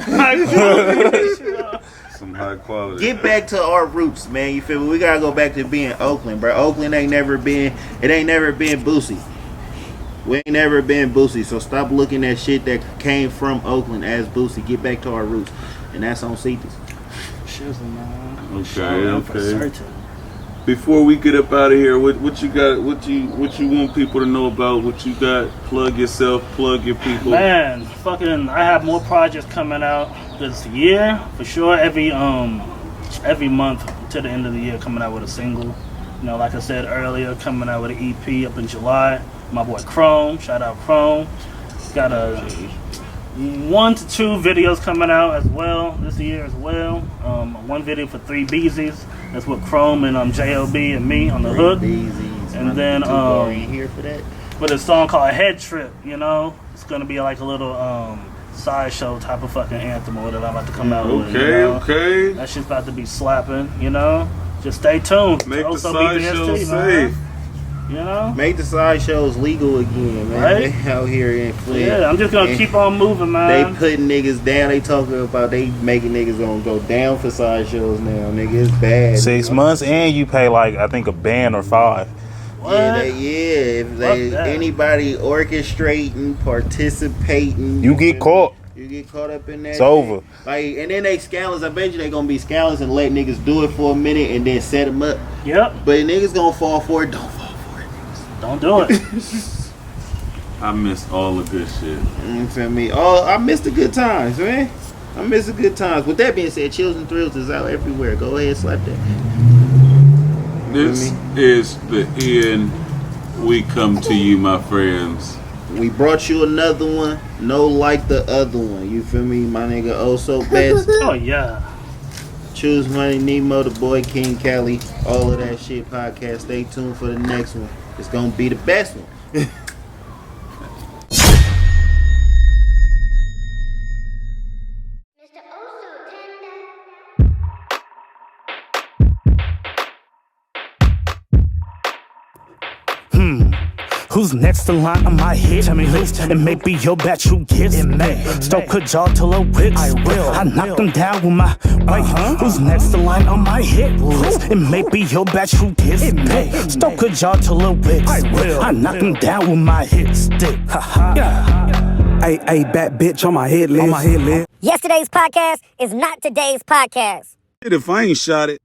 Some high quality. Get back to our roots, man. You feel me? We gotta go back to being Oakland, bro. Oakland ain't never been Boosie. We ain't never been Boosie. So stop looking at shit that came from Oakland as Boosie. Get back to our roots, and that's on Cetus. Shizzle, man. Okay, For okay. certain. Before we get up out of here, what you got? What you want people to know about? What you got? Plug yourself. Plug your people. Man, fucking, I have more projects coming out this year for sure. Every month to the end of the year, coming out with a single. You know, like I said earlier, coming out with an EP up in July. My boy Chrome, shout out Chrome. Got a 1 to 2 videos coming out as well this year as well. One video for 3 Beezies. That's with Chrome and JLB and me on the hook. And then here for that. with a song called Head Trip, you know. It's gonna be like a little sideshow type of fucking anthem or whatever I'm about to come out with. You Okay, know? okay. That shit's about to be slapping, you know. Just stay tuned. Make the Also sideshow BREATHY, safe. You know? Make the side shows legal again, man. Right? They out here in Flint. Yeah, I'm just gonna And keep on moving, They man. putting niggas down. They talking about they making niggas gonna go down for side shows now. Nigga, it's bad. 6 months and you pay like I think a band or 5. What? Yeah, if they Fuck that. anybody orchestrating, participating, You get caught. You get caught up in that. It's shit. over. Like, and then they scandalous. I bet you they gonna be scandalous and let niggas do it for a minute and then set them up. Yep. But niggas gonna fall for it. Don't fall for it. Don't do it. I miss all the good shit. You feel me? Oh, I miss the good times, man. I miss the good times. With that being said, Chills and Thrills is out everywhere. Go ahead, slap that. This is the end. We come to you, my friends. We brought you another one. No like the other one. You feel me? My nigga Oh So Best. Oh yeah. Choose Money, Nemo, the boy King Cali. All of that shit podcast. Stay tuned for the next one. It's gonna be the best one. Who's next in line on my hit? Tell me who's, and maybe your batch who gets it. Stoke a jaw till a wits. I will. I knock them down with my right. Who's next in line on my hit list? And maybe your batch who gets it. Stoke a jaw till a wits. I will. I knock them down with my hit stick. Hey, bad bitch on my hit list. Yesterday's podcast is not today's podcast. If I ain't shot it.